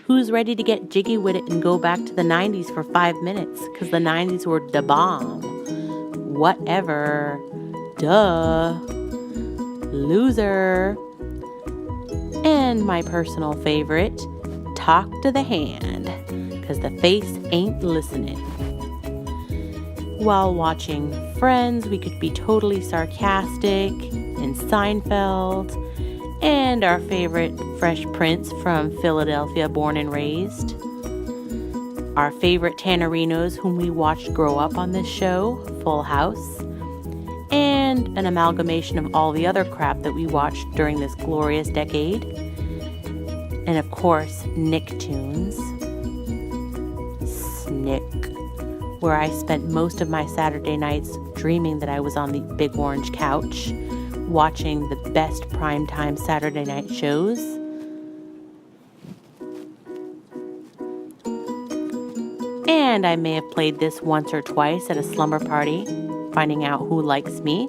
Who's ready to get jiggy with it and go back to the 90s for 5 minutes? Because the 90s were the bomb. Whatever. Duh. Loser. And my personal favorite, talk to the hand, because the face ain't listening. While watching Friends, we could be totally sarcastic, in Seinfeld, and our favorite Fresh Prince from Philadelphia, born and raised. Our favorite Tannerinos whom we watched grow up on this show, Full House. And an amalgamation of all the other crap that we watched during this glorious decade. And of course, Nicktoons. Snick. Where I spent most of my Saturday nights dreaming that I was on the big orange couch, watching the best primetime Saturday night shows. And I may have played this once or twice at a slumber party, finding out who likes me.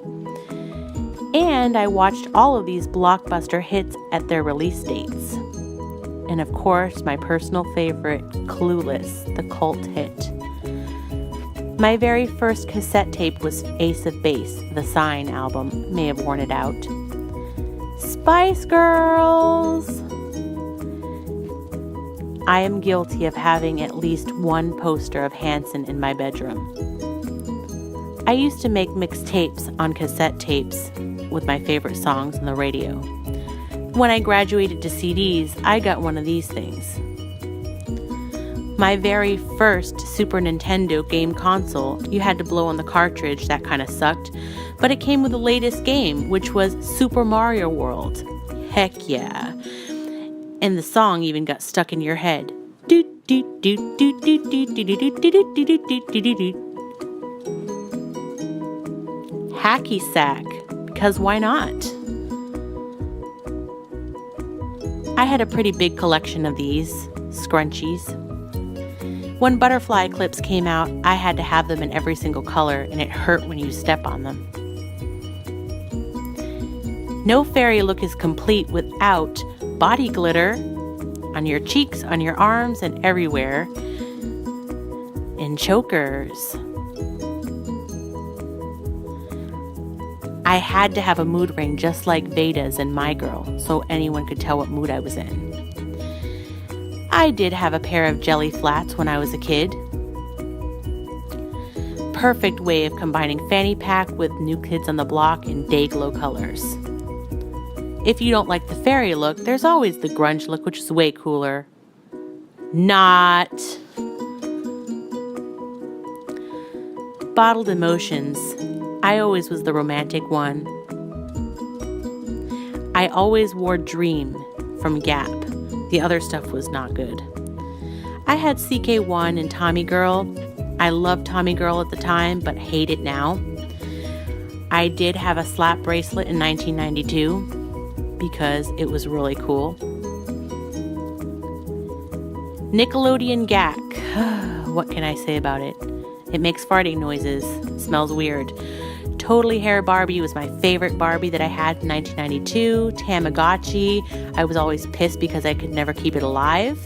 And I watched all of these blockbuster hits at their release dates. And of course, my personal favorite, Clueless, the cult hit. My very first cassette tape was Ace of Base, the Sign album. May have worn it out. Spice Girls! I am guilty of having at least one poster of Hanson in my bedroom. I used to make mixtapes on cassette tapes with my favorite songs on the radio. When I graduated to CDs, I got one of these things. My very first Super Nintendo game console, you had to blow on the cartridge, that kind of sucked, but it came with the latest game, which was Super Mario World. Heck yeah. And the song even got stuck in your head. Hacky sack, because why not? I had a pretty big collection of these scrunchies. When butterfly clips came out, I had to have them in every single color, and it hurt when you step on them. No fairy look is complete without body glitter on your cheeks, on your arms, and everywhere, and chokers. I had to have a mood ring just like Veda's and My Girl, so anyone could tell what mood I was in. I did have a pair of jelly flats when I was a kid. Perfect way of combining fanny pack with New Kids on the Block in day-glow colors. If you don't like the fairy look, there's always the grunge look, which is way cooler. Not. Bottled emotions. I always was the romantic one. I always wore Dream from Gap. The other stuff was not good. I had CK1 and Tommy Girl. I loved Tommy Girl at the time, but hate it now. I did have a slap bracelet in 1992 because it was really cool. Nickelodeon Gak. What can I say about it? It makes farting noises. Smells weird. Totally Hair Barbie was my favorite Barbie that I had in 1992. Tamagotchi. I was always pissed because I could never keep it alive.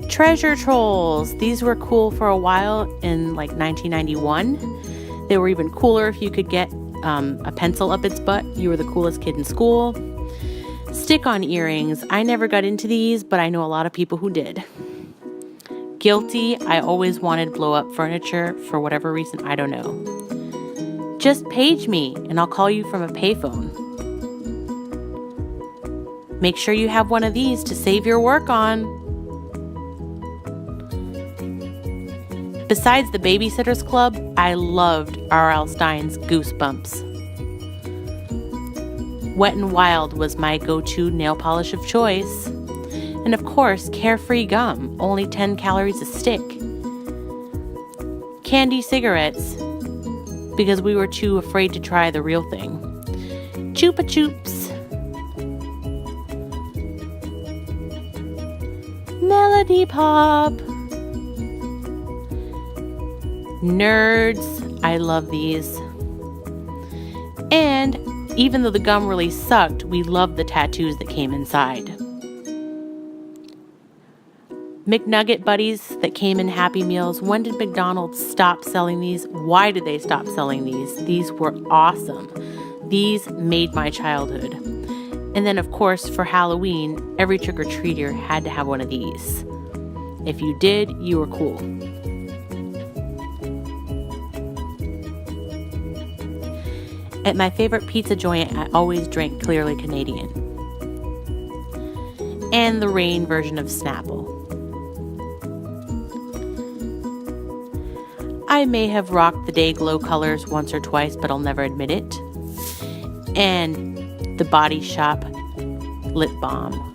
Treasure Trolls. These were cool for a while in like 1991. They were even cooler if you could get a pencil up its butt. You were the coolest kid in school. Stick-on earrings. I never got into these, but I know a lot of people who did. Guilty. I always wanted blow-up furniture for whatever reason. I don't know. Just page me and I'll call you from a payphone. Make sure you have one of these to save your work on. Besides the Babysitters Club, I loved R.L. Stine's Goosebumps. Wet n Wild was my go-to nail polish of choice. And of course, Carefree gum, only 10 calories a stick. Candy cigarettes, because we were too afraid to try the real thing. Chupa Chups. Melody Pop. Nerds. I love these. And even though the gum really sucked, we loved the tattoos that came inside. McNugget buddies that came in Happy Meals. When did McDonald's stop selling these? Why did they stop selling these? These were awesome. These made my childhood. And then, of course, for Halloween, every trick-or-treater had to have one of these. If you did, you were cool. At my favorite pizza joint, I always drank Clearly Canadian. And the rain version of Snapple. I may have rocked the Day Glow colors once or twice, but I'll never admit it. And the Body Shop lip balm.